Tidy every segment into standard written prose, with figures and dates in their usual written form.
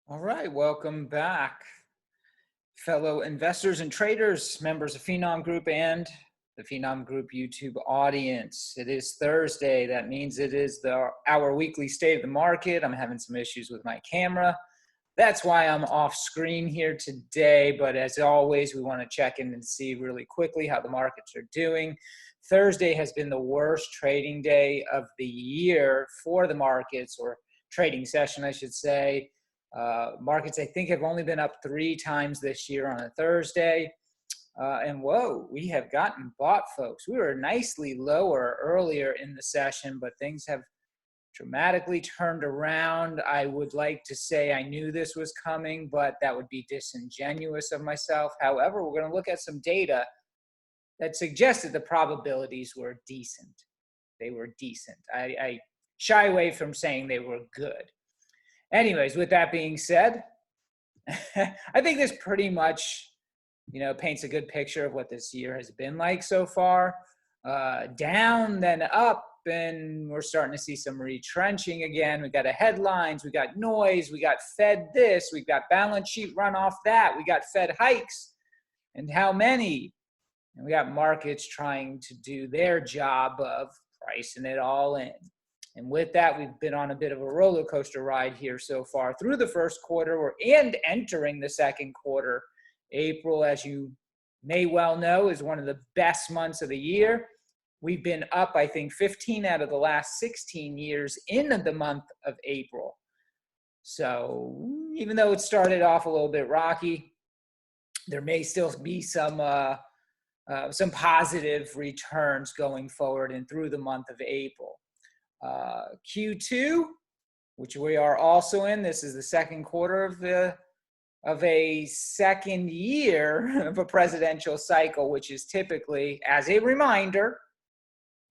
All right, welcome back, fellow investors and traders, members of Phenom Group and the Phenom Group YouTube audience. It is Thursday. That means it is our weekly state of the market. I'm having some issues with my camera. That's why I'm off screen here today. But as always, we want to check in and see really quickly how the markets are doing. Thursday has been the worst trading day of the year for the markets, or trading session, I should say. Markets, I think, have only been up 3 times this year on a Thursday. And whoa, we have gotten bought, folks. We were nicely lower earlier in the session, but things have dramatically turned around. I would like to say I knew this was coming, but that would be disingenuous of myself. However, we're going to look at some data that suggested the probabilities were decent. They were decent. I shy away from saying they were good. Anyways, with that being said, I think this pretty much, paints a good picture of what this year has been like so far. Down, then up, and we're starting to see some retrenching again. We got headlines, we got noise, we got Fed this, we got balance sheet runoff that, we got Fed hikes, and how many? And we got markets trying to do their job of pricing it all in. And with that, we've been on a bit of a roller coaster ride here so far through the first quarter and entering the second quarter. April, as you may well know, is one of the best months of the year. We've been up, I think, 15 out of the last 16 years in the month of April. So even though it started off a little bit rocky, there may still be some positive returns going forward and through the month of April. Q2, which we are also in. This is the second quarter of a second year of a presidential cycle, which is typically, as a reminder,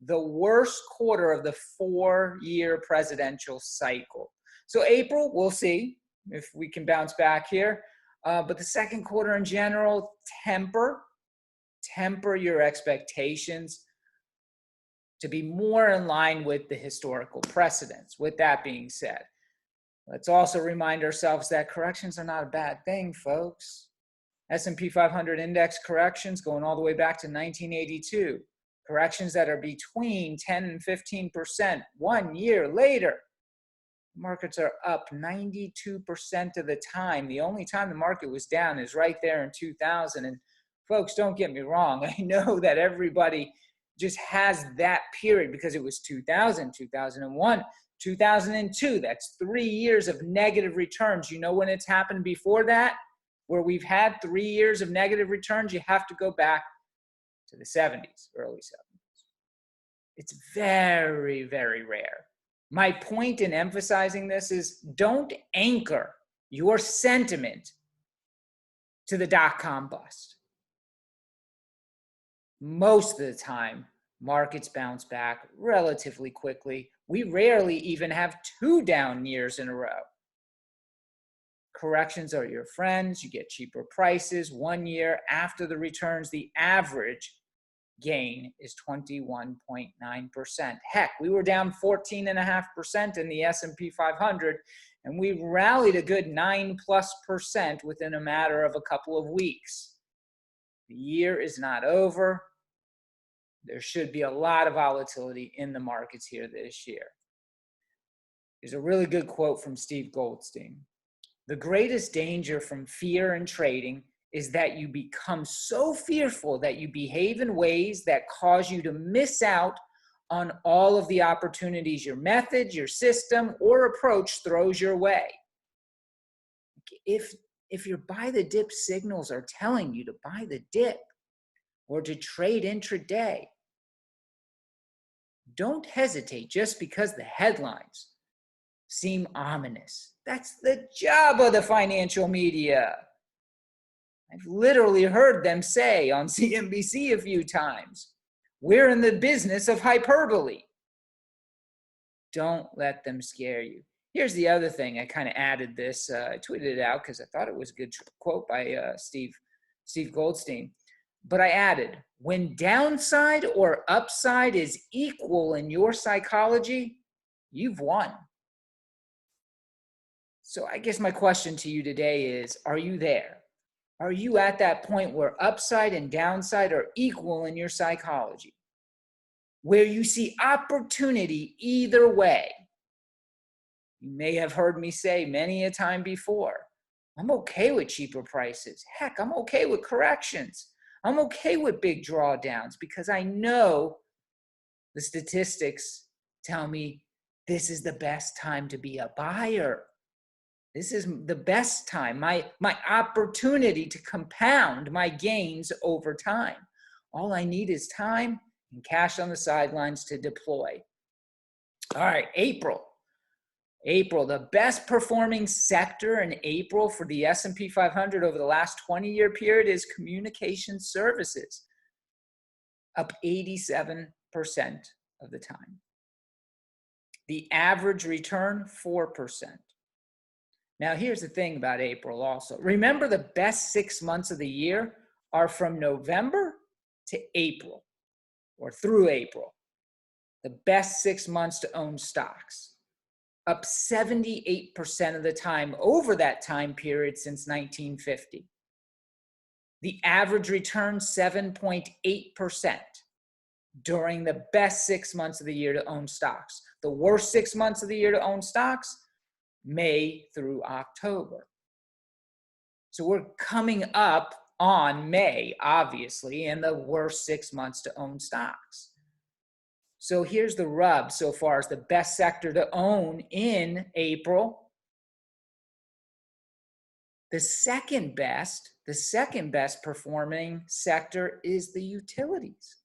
the worst quarter of the 4-year presidential cycle. So April, we'll see if we can bounce back here. But the second quarter in general, temper your expectations to be more in line with the historical precedents. With that being said, let's also remind ourselves that corrections are not a bad thing, folks. S&P 500 index corrections going all the way back to 1982. Corrections that are between 10 and 15%. 1 year later, markets are up 92% of the time. The only time the market was down is right there in 2000. And folks, don't get me wrong. I know that everybody just has that period because it was 2000, 2001, 2002. That's 3 years of negative returns. You know when it's happened before that, where we've had 3 years of negative returns? You have to go back to the 70s, early 70s. It's very, very rare. My point in emphasizing this is don't anchor your sentiment to the dot-com bust. Most of the time, markets bounce back relatively quickly. We rarely even have 2 down years in a row. Corrections are your friends. You get cheaper prices. 1 year after the returns, the average gain is 21.9%. Heck, we were down 14.5% in the S&P 500, and we rallied a good 9+% within a matter of a couple of weeks. The year is not over. There should be a lot of volatility in the markets here this year. There's a really good quote from Steve Goldstein. The greatest danger from fear in trading is that you become so fearful that you behave in ways that cause you to miss out on all of the opportunities your method, your system, or approach throws your way. If your buy the dip signals are telling you to buy the dip or to trade intraday, don't hesitate just because the headlines seem ominous. That's the job of the financial media. I've literally heard them say on CNBC a few times, we're in the business of hyperbole. Don't let them scare you. Here's the other thing. I kind of added this. I tweeted it out because I thought it was a good quote by Steve Goldstein. But I added, when downside or upside is equal in your psychology, you've won. So I guess my question to you today is, are you there? Are you at that point where upside and downside are equal in your psychology? Where you see opportunity either way? You may have heard me say many a time before, I'm okay with cheaper prices. Heck, I'm okay with corrections. I'm okay with big drawdowns because I know the statistics tell me this is the best time to be a buyer. This is the best time, my opportunity to compound my gains over time. All I need is time and cash on the sidelines to deploy. All right, April, the best performing sector in April for the S&P 500 over the last 20-year period is communication services, up 87% of the time. The average return, 4%. Now, here's the thing about April also. Remember, the best 6 months of the year are from November to April, or through April. The best 6 months to own stocks, up 78% of the time over that time period since 1950. The average return, 7.8% during the best 6 months of the year to own stocks. The worst 6 months of the year to own stocks, May through October. So we're coming up on May, obviously, and the worst 6 months to own stocks. So here's the rub so far as the best sector to own in April. The second best performing sector is the utilities,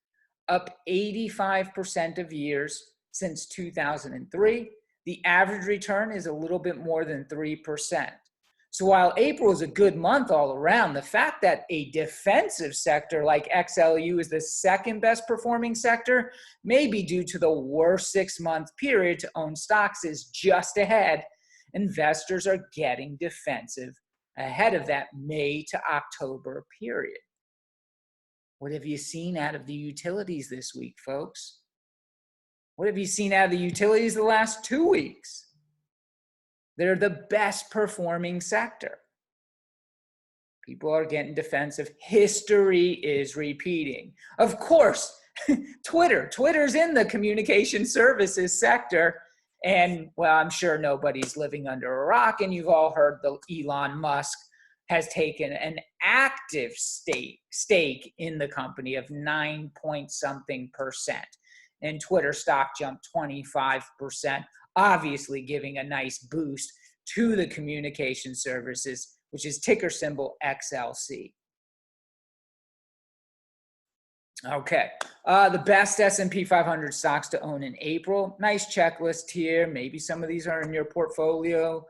up 85% of years since 2003. The average return is a little bit more than 3%. So while April is a good month all around, the fact that a defensive sector like XLU is the second best performing sector may be due to the worst 6 month period to own stocks is just ahead. Investors are getting defensive ahead of that May to October period. What have you seen out of the utilities this week, folks? What have you seen out of the utilities the last 2 weeks? They're the best performing sector. People are getting defensive. History is repeating. Of course, Twitter's in the communication services sector. And well, I'm sure nobody's living under a rock, and you've all heard that Elon Musk has taken an active stake in the company of 9-point-something%. And Twitter stock jumped 25%, obviously giving a nice boost to the communication services, which is ticker symbol XLC. Okay, the best S&P 500 stocks to own in April. Nice checklist here. Maybe some of these are in your portfolio.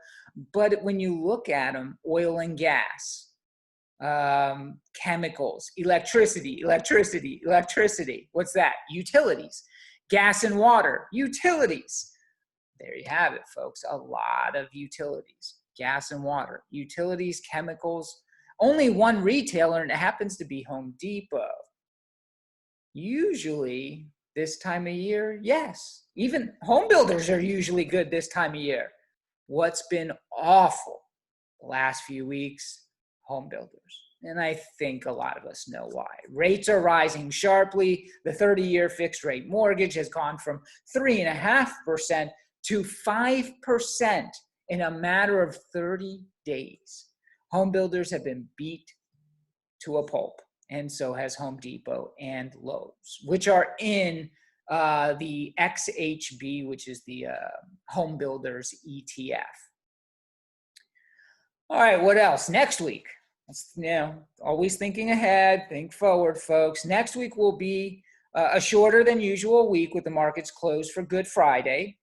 But when you look at them, oil and gas, chemicals, electricity. What's that? Utilities. Gas and water, utilities. There you have it, folks. A lot of utilities. Gas and water, utilities, chemicals. Only one retailer, and it happens to be Home Depot. Usually this time of year, yes. Even home builders are usually good this time of year. What's been awful the last few weeks? Home builders. And I think a lot of us know why. Rates are rising sharply. The 30-year fixed rate mortgage has gone from 3.5% to 5% in a matter of 30 days. Home builders have been beat to a pulp, and so has Home Depot and Lowe's, which are in the XHB, which is the Home Builders ETF. All right, what else? Next week. Always thinking ahead, think forward, folks. Next week will be a shorter than usual week with the markets closed for Good Friday.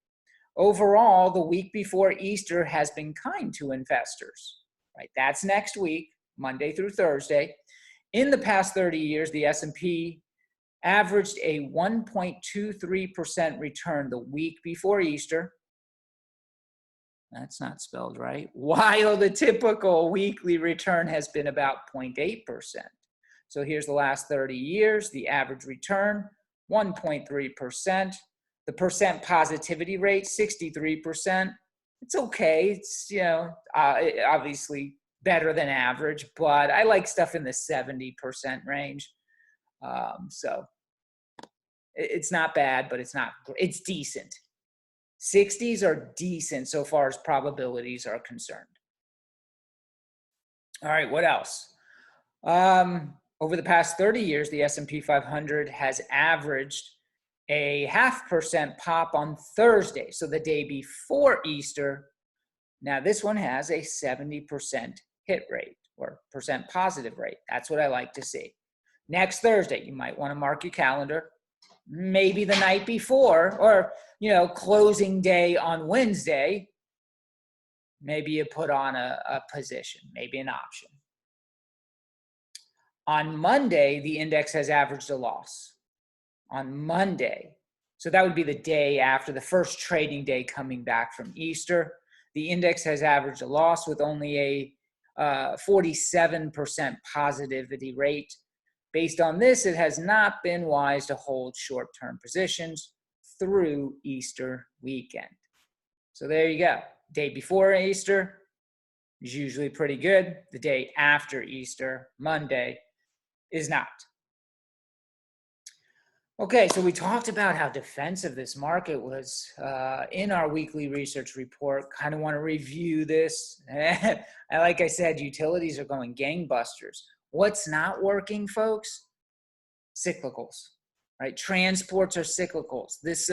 Overall, the week before Easter has been kind to investors, right? That's next week, Monday through Thursday. In the past 30 years, the S&P averaged a 1.23% return the week before Easter. That's not spelled right. While the typical weekly return has been about 0.8%. So here's the last 30 years, the average return, 1.3%. The percent positivity rate, 63%. It's okay. It's, obviously better than average, but I like stuff in the 70% range. So it's not bad, but it's decent. 60s are decent so far as probabilities are concerned. All right, what else? Over the past 30 years, the S&P 500 has averaged a 0.5% pop on Thursday, so the day before Easter. Now, this one has a 70% hit rate or percent positive rate. That's what I like to see. Next Thursday, you might want to mark your calendar. Maybe the night before, or, closing day on Wednesday, maybe you put on a position, maybe an option. On Monday, the index has averaged a loss. On Monday, so that would be the day after the first trading day coming back from Easter. The index has averaged a loss with only a 47% positivity rate. Based on this, it has not been wise to hold short-term positions through Easter weekend. So there you go. Day before Easter is usually pretty good. The day after Easter, Monday, is not. Okay, so we talked about how defensive this market was in our weekly research report. Kind of want to review this. Like I said, utilities are going gangbusters. What's not working, folks? Cyclicals, right? Transports are cyclicals. This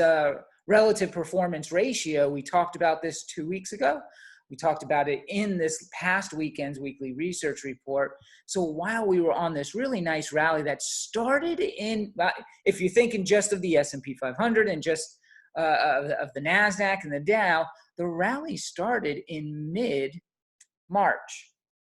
relative performance ratio, we talked about this 2 weeks ago. We talked about it in this past weekend's weekly research report. So while we were on this really nice rally that started in, if you're thinking just of the S&P 500 and just of the NASDAQ and the Dow, the rally started in mid-March.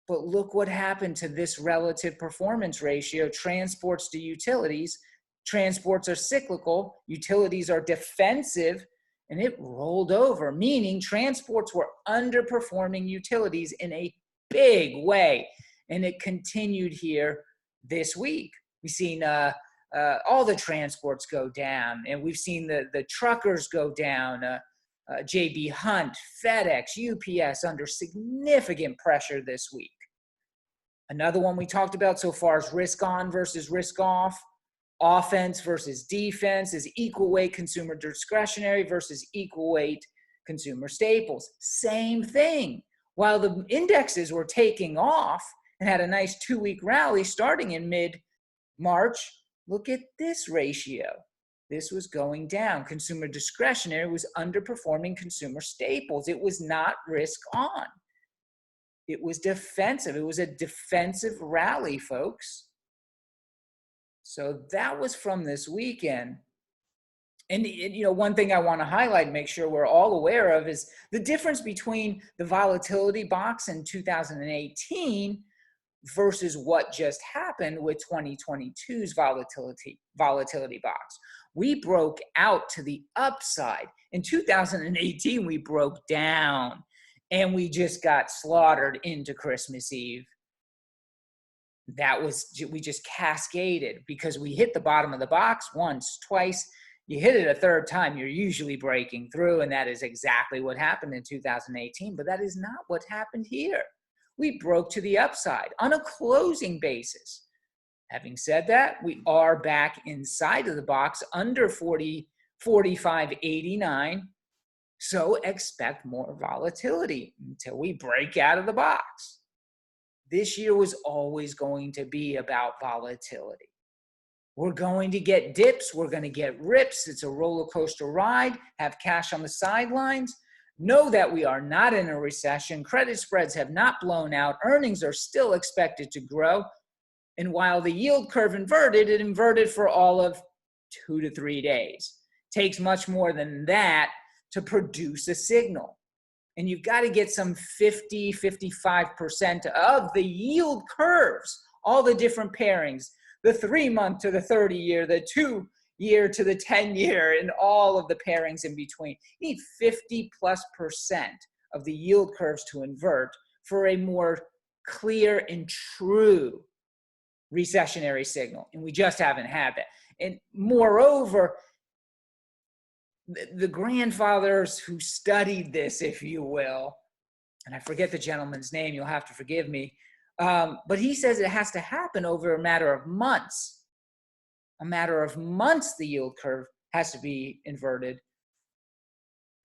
But look what happened to this relative performance ratio, transports to utilities. Transports are cyclical, utilities are defensive, and it rolled over, meaning transports were underperforming utilities in a big way. And it continued here this week. We've seen all the transports go down, and we've seen the truckers go down. JB Hunt, FedEx, UPS under significant pressure this week. Another one we talked about so far is risk on versus risk off. Offense versus defense is equal weight consumer discretionary versus equal weight consumer staples. Same thing. While the indexes were taking off and had a nice 2-week rally starting in mid-March, look at this ratio. This was going down. Consumer discretionary was underperforming consumer staples. It was not risk on. It was defensive. It was a defensive rally, folks. So that was from this weekend. And one thing I want to highlight, make sure we're all aware of, is the difference between the volatility box in 2018 versus what just happened with 2022's volatility box. We broke out to the upside. In 2018, we broke down and we just got slaughtered into Christmas Eve. We just cascaded because we hit the bottom of the box once, twice. You hit it a third time, you're usually breaking through, and that is exactly what happened in 2018, but that is not what happened here. We broke to the upside on a closing basis. Having said that, we are back inside of the box under 45.89, so expect more volatility until we break out of the box. This year was always going to be about volatility. We're going to get dips. We're going to get rips. It's a roller coaster ride. Have cash on the sidelines. Know that we are not in a recession. Credit spreads have not blown out. Earnings are still expected to grow. And while the yield curve inverted, it inverted for all of 2 to 3 days. Takes much more than that to produce a signal. And you've got to get some 50, 55% of the yield curves, all the different pairings, the 3-month to the 30-year, the 2-year to the 10-year, and all of the pairings in between. You need 50+% of the yield curves to invert for a more clear and true recessionary signal. And we just haven't had that. And moreover, the grandfathers who studied this, if you will, and I forget the gentleman's name, you'll have to forgive me, but he says it has to happen over a matter of months. A matter of months, the yield curve has to be inverted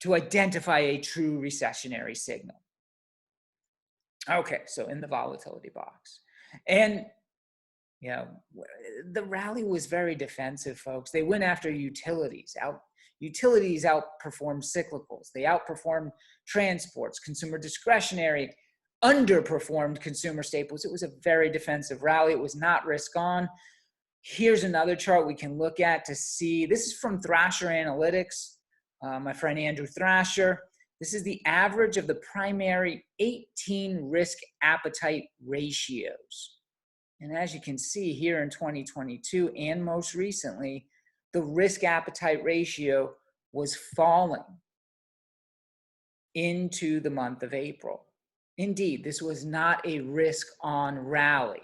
to identify a true recessionary signal. Okay, so in the volatility box. And the rally was very defensive, folks. They went after utilities. Utilities outperformed cyclicals. They outperformed transports, consumer discretionary, underperformed consumer staples. It was a very defensive rally. It was not risk on. Here's another chart we can look at to see. This is from Thrasher Analytics, my friend Andrew Thrasher. This is the average of the primary 18 risk appetite ratios. And as you can see here in 2022 and most recently, the risk appetite ratio was falling into the month of April. Indeed, this was not a risk-on rally.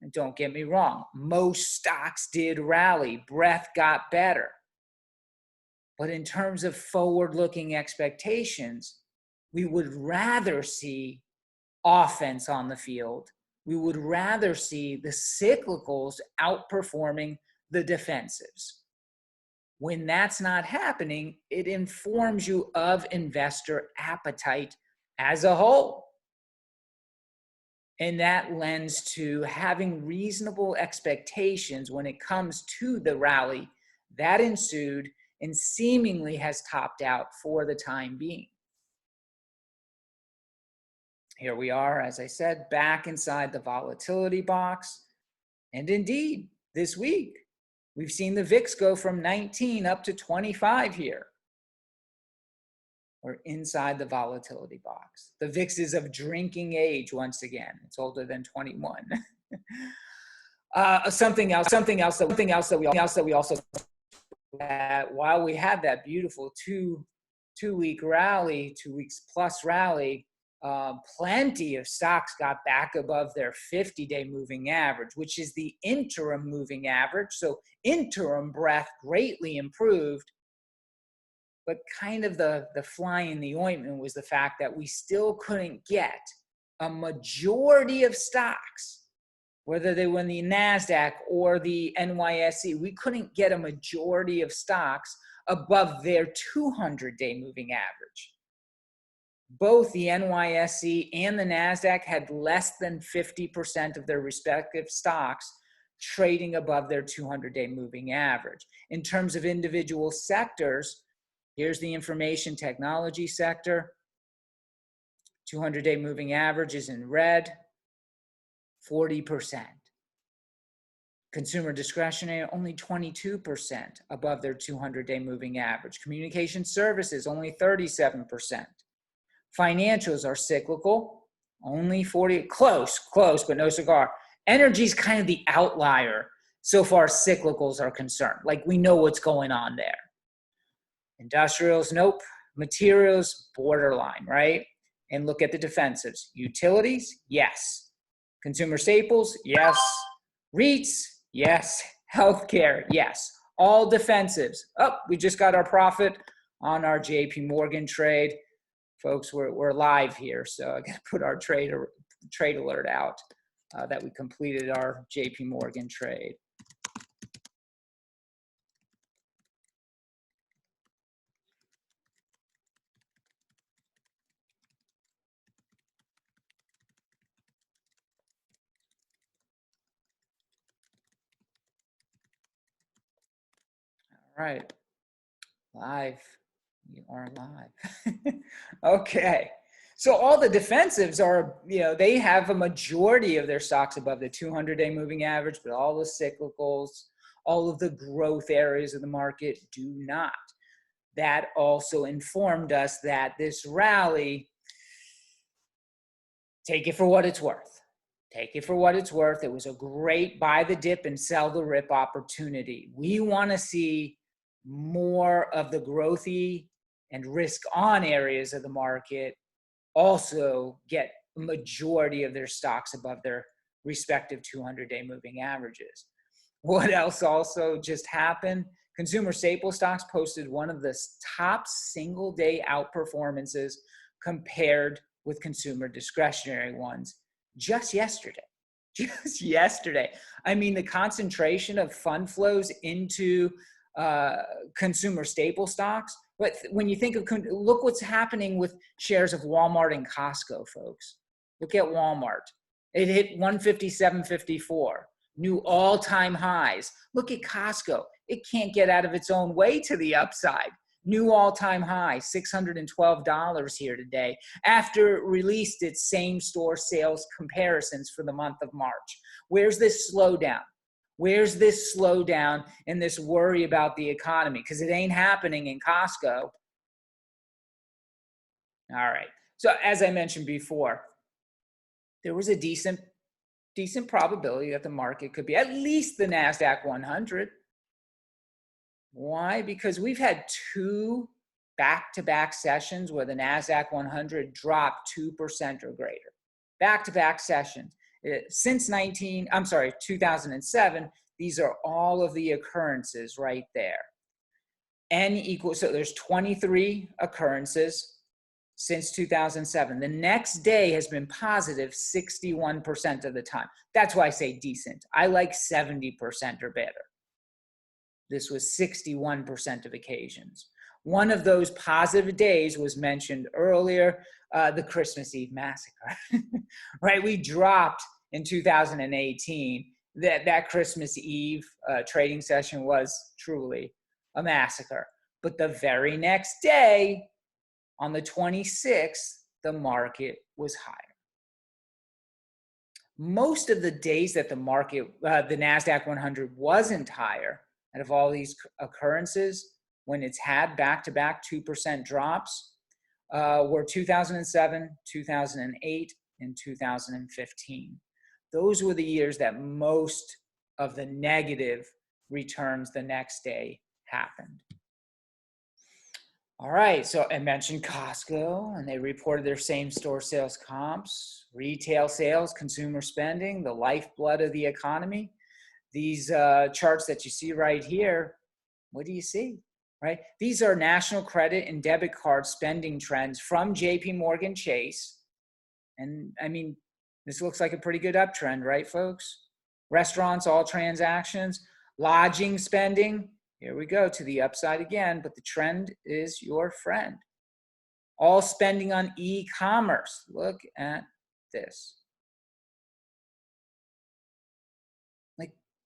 And don't get me wrong, most stocks did rally. Breadth got better. But in terms of forward-looking expectations, we would rather see offense on the field. We would rather see the cyclicals outperforming the defensives. When that's not happening, it informs you of investor appetite as a whole. And that lends to having reasonable expectations when it comes to the rally that ensued and seemingly has topped out for the time being. Here we are, as I said, back inside the volatility box. And indeed, this week, we've seen the VIX go from 19 up to 25 here. We're inside the volatility box. The VIX is of drinking age once again. It's older than 21. Something else that we also while we had that beautiful two-week rally, 2 weeks plus rally, plenty of stocks got back above their 50-day moving average, which is the interim moving average. So interim breadth greatly improved, but kind of the fly in the ointment was the fact that we still couldn't get a majority of stocks, whether they were in the NASDAQ or the NYSE, we couldn't get a majority of stocks above their 200-day moving average. Both the NYSE and the NASDAQ had less than 50% of their respective stocks trading above their 200-day moving average. In terms of individual sectors, here's the information technology sector. 200-day moving average is in red, 40%. Consumer discretionary, only 22% above their 200-day moving average. Communication services, only 37%. Financials are cyclical, only 40, close, but no cigar. Energy is kind of the outlier so far as cyclicals are concerned. Like, we know what's going on there. Industrials, nope. Materials, borderline, right? And look at the defensives. Utilities, yes. Consumer staples, yes. REITs, yes. Healthcare, yes. All defensives. Oh, we just got our profit on our JP Morgan trade. Folks, we're live here, so I got to put our trade alert out that we completed our JP Morgan trade. All right, live. You are live. Okay. So all the defensives are, they have a majority of their stocks above the 200-day moving average, but all the cyclicals, all of the growth areas of the market do not. That also informed us that this rally, take it for what it's worth. Take it for what it's worth. It was a great buy the dip and sell the rip opportunity. We want to see more of the growthy and risk on areas of the market also get a majority of their stocks above their respective 200-day moving averages. What else also just happened? Consumer staple stocks posted one of the top single day outperformances compared with consumer discretionary ones just yesterday. Just yesterday. I mean, the concentration of fund flows into consumer staple stocks. But when you think of, look what's happening with shares of Walmart and Costco, folks. Look at Walmart. It hit 157.54, new all-time highs. Look at Costco. It can't get out of its own way to the upside. New all-time high, $612 here today, after it released its same-store sales comparisons for the month of March. Where's this slowdown? Where's this slowdown and this worry about the economy? Because it ain't happening in Costco. All right. So as I mentioned before, there was a decent probability that the market could be at least the NASDAQ 100. Why? Because we've had two back-to-back sessions where the NASDAQ 100 dropped 2% or greater. Back-to-back sessions. Since 2007, these are all of the occurrences right there. N equals, so there's 23 occurrences since 2007. The next day has been positive 61% of the time. That's why I say decent. I like 70% or better. This was 61% of occasions. One of those positive days was mentioned earlier, the Christmas Eve massacre, right? We dropped in 2018. That Christmas Eve trading session was truly a massacre. But the very next day, on the 26th, the market was higher. Most of the days that the market, the NASDAQ 100 wasn't higher, out of all these occurrences, when it's had back-to-back 2% drops, were 2007, 2008, and 2015. Those were the years that most of the negative returns the next day happened. All right, so I mentioned Costco, and they reported their same-store sales comps, retail sales, consumer spending, the lifeblood of the economy. These charts that you see right here, what do you see, right? These are national credit and debit card spending trends from JP Morgan Chase. And I mean, this looks like a pretty good uptrend, right, folks? Restaurants, all transactions, lodging spending, here we go to the upside again, but the trend is your friend. All spending on e-commerce, look at this.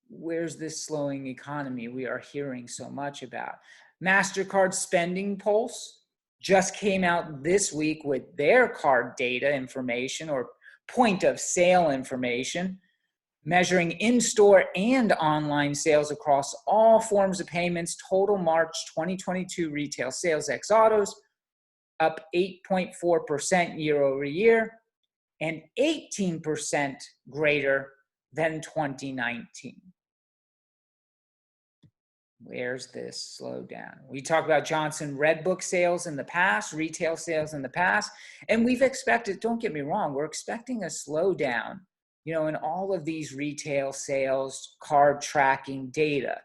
Where's this slowing economy we are hearing so much about? MasterCard Spending Pulse just came out this week with their card data information or point of sale information, measuring in-store and online sales across all forms of payments. Total March 2022 retail sales ex autos up 8.4% year over year and 18% greater than 2019. Where's this slowdown? We talked about Johnson Red Book sales in the past, retail sales in the past, and we've expected, don't get me wrong, we're expecting a slowdown, in all of these retail sales, card tracking data.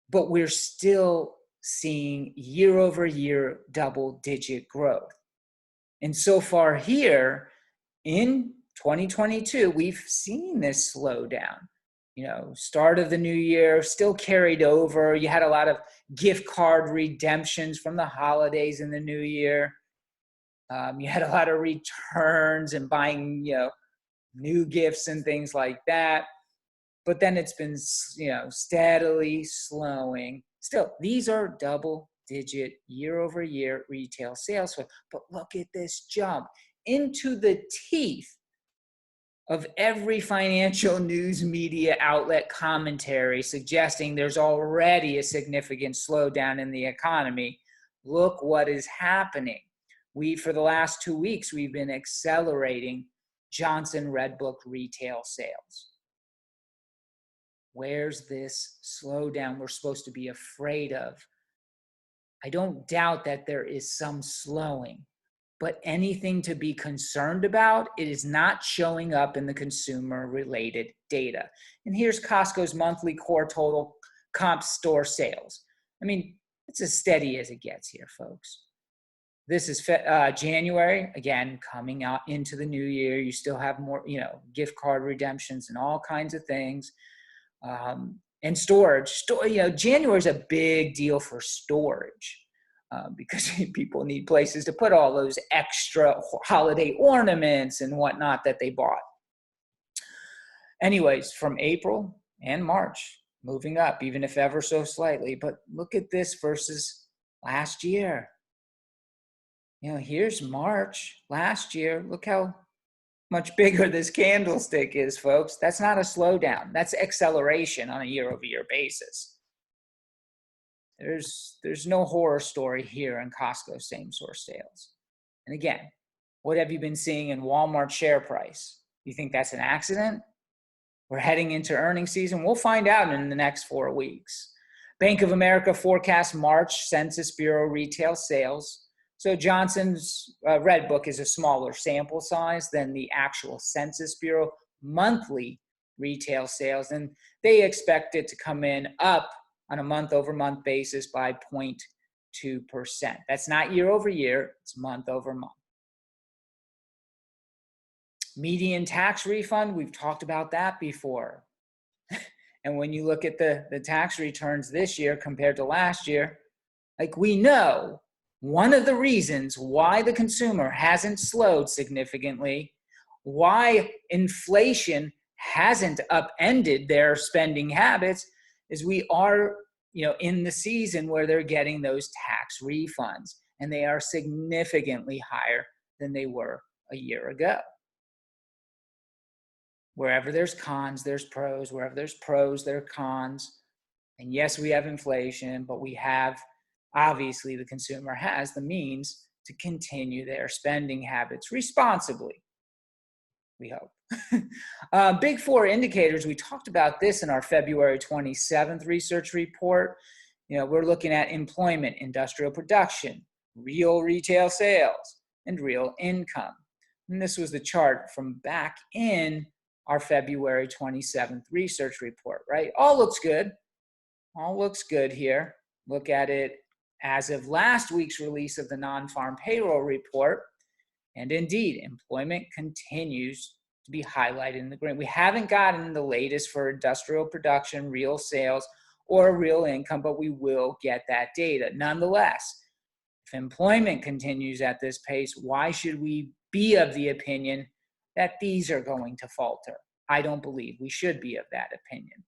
But we're still seeing year over year double-digit growth. And so far here in 2022, we've seen this slowdown. Start of the new year, still carried over. You had a lot of gift card redemptions from the holidays in the new year. You had a lot of returns and buying, new gifts and things like that. But then it's been, steadily slowing. Still, these are double-digit year-over-year retail sales. But look at this jump into the teeth of every financial news media outlet commentary suggesting there's already a significant slowdown in the economy. Look what is happening. For the last 2 weeks, we've been accelerating Johnson Red Book retail sales. Where's this slowdown we're supposed to be afraid of? I don't doubt that there is some slowing. But anything to be concerned about, it is not showing up in the consumer-related data. And here's Costco's monthly core total comp store sales. I mean, it's as steady as it gets here, folks. This is January, again, coming out into the new year. You still have more, gift card redemptions and all kinds of things. And storage. January is a big deal for storage because people need places to put all those extra holiday ornaments and whatnot that they bought. Anyways, from April and March, moving up, even if ever so slightly. But look at this versus last year. Here's March last year. Look how much bigger this candlestick is, folks. That's not a slowdown. That's acceleration on a year-over-year basis. There's no horror story here in Costco same-store sales. And again, what have you been seeing in Walmart share price? You think that's an accident? We're heading into earnings season. We'll find out in the next 4 weeks. Bank of America forecasts March Census Bureau retail sales. So Johnson's Red Book is a smaller sample size than the actual Census Bureau monthly retail sales, and they expect it to come in up on a month-over-month basis by 0.2%. That's not year-over-year, it's month-over-month. Median tax refund, we've talked about that before. And when you look at the tax returns this year compared to last year, like we know, one of the reasons why the consumer hasn't slowed significantly, why inflation hasn't upended their spending habits, is we are, in the season where they're getting those tax refunds, and they are significantly higher than they were a year ago. Wherever there's cons, there's pros. Wherever there's pros, there are cons. And yes, we have inflation, but we have, obviously, the consumer has the means to continue their spending habits responsibly, we hope. Big four indicators, we talked about this in our February 27th research report. We're looking at employment, industrial production, real retail sales, and real income. And this was the chart from back in our February 27th research report, right? All looks good. All looks good here. Look at it as of last week's release of the non-farm payroll report. And indeed, employment continues to be highlighted in the green. We haven't gotten the latest for industrial production, real sales, or real income, but we will get that data. Nonetheless, if employment continues at this pace, why should we be of the opinion that these are going to falter? I don't believe we should be of that opinion.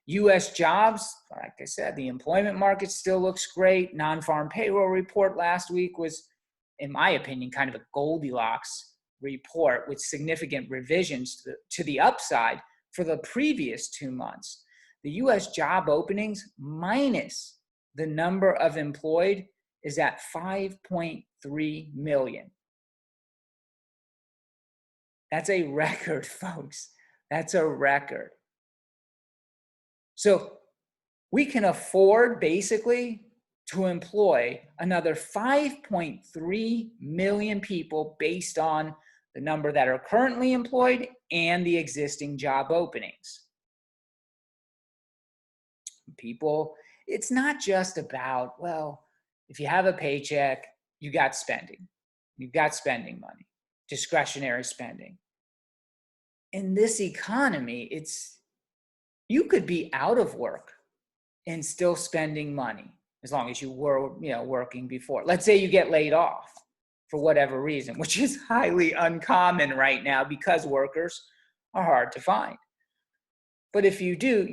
U.S. jobs, like I said, the employment market still looks great. Non-farm payroll report last week was, in my opinion, kind of a Goldilocks report with significant revisions to the upside for the previous 2 months. The U.S. job openings minus the number of employed is at 5.3 million. That's a record, folks. That's a record. So we can afford basically to employ another 5.3 million people based on the number that are currently employed and the existing job openings. People, it's not just about, well, if you have a paycheck, you got spending. You've got spending money, discretionary spending. In this economy, you could be out of work and still spending money as long as you were, working before. Let's say you get laid off for whatever reason, which is highly uncommon right now because workers are hard to find. But if you do,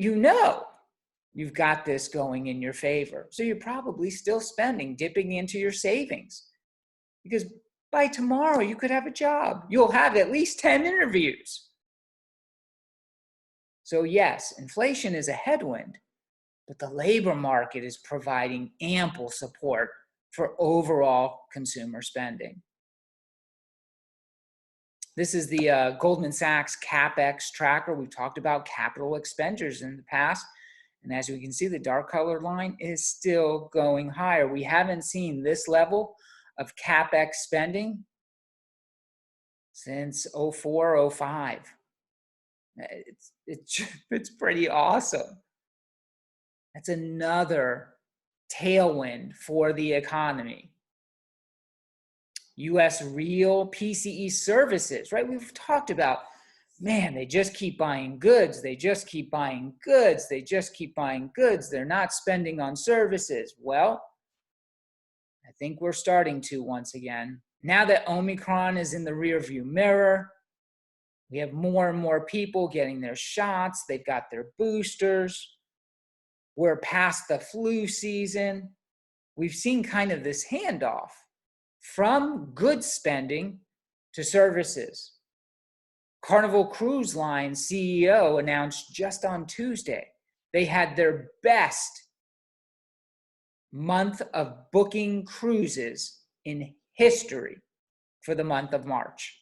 you've got this going in your favor. So you're probably still spending, dipping into your savings, because by tomorrow you could have a job. You'll have at least 10 interviews. So yes, inflation is a headwind, but the labor market is providing ample support for overall consumer spending. This is the Goldman Sachs CapEx tracker. We've talked about capital expenditures in the past. And as we can see, the dark colored line is still going higher. We haven't seen this level of CapEx spending since 04, 05. It's pretty awesome. That's another tailwind for the economy. U.S. real PCE services, right? We've talked about, man, they just keep buying goods. They just keep buying goods. They just keep buying goods. They're not spending on services. Well, I think we're starting to once again. Now that Omicron is in the rearview mirror, we have more and more people getting their shots. They've got their boosters. We're past the flu season. We've seen kind of this handoff from goods spending to services. Carnival Cruise Line CEO announced just on Tuesday they had their best month of booking cruises in history for the month of March.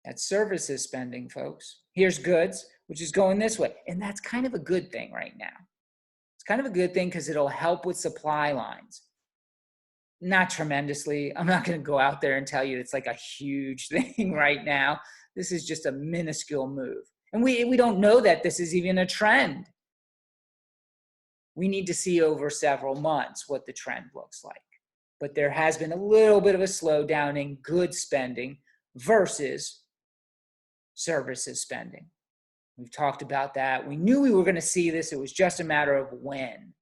That's services spending, folks. Here's goods, which is going this way. And that's kind of a good thing right now. It's kind of a good thing because it'll help with supply lines. Not tremendously. I'm not going to go out there and tell you it's like a huge thing right now. This is just a minuscule move. And we don't know that this is even a trend. We need to see over several months what the trend looks like. But there has been a little bit of a slowdown in goods spending versus services spending. We've talked about that. We knew we were going to see this. It was just a matter of when.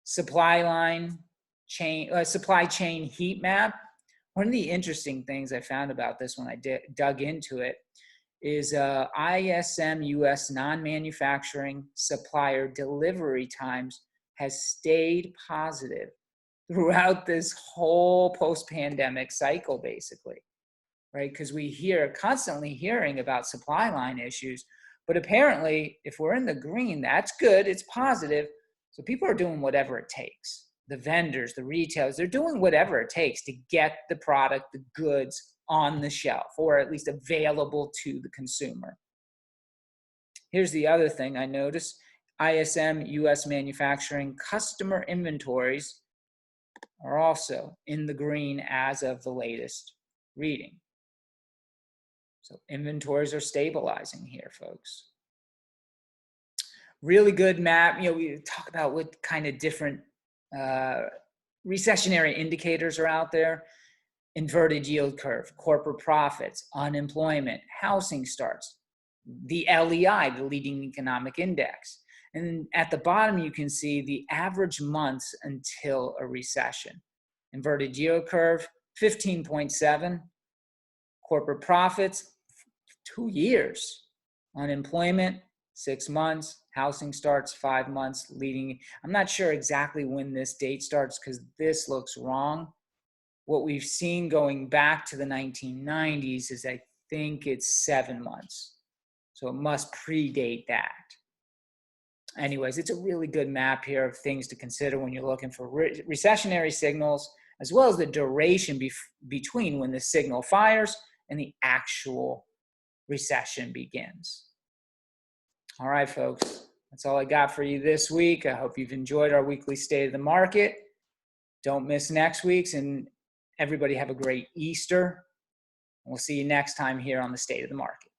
Supply chain heat map. One of the interesting things I found about this when I dug into it is ISM US non-manufacturing supplier delivery times has stayed positive throughout this whole post-pandemic cycle, basically, right? Because we constantly hearing about supply line issues, but apparently if we're in the green, that's good, it's positive. So people are doing whatever it takes. The vendors, the retailers, they're doing whatever it takes to get the product, the goods on the shelf, or at least available to the consumer. Here's the other thing I noticed. ISM US manufacturing customer inventories are also in the green as of the latest reading. So inventories are stabilizing here, folks. Really good map. We talk about what kind of different recessionary indicators are out there. Inverted yield curve, corporate profits, unemployment, housing starts, the LEI, the leading economic index. And at the bottom, you can see the average months until a recession. Inverted yield curve, 15.7. Corporate profits, 2 years. Unemployment, 6 months. Housing starts, 5 months. I'm not sure exactly when this date starts because this looks wrong. What we've seen going back to the 1990s is I think it's 7 months. So it must predate that. Anyways, it's a really good map here of things to consider when you're looking for recessionary signals, as well as the duration between when the signal fires and the actual recession begins. All right, folks, that's all I got for you this week. I hope you've enjoyed our weekly State of the Market. Don't miss next week's, and everybody have a great Easter. We'll see you next time here on the State of the Market.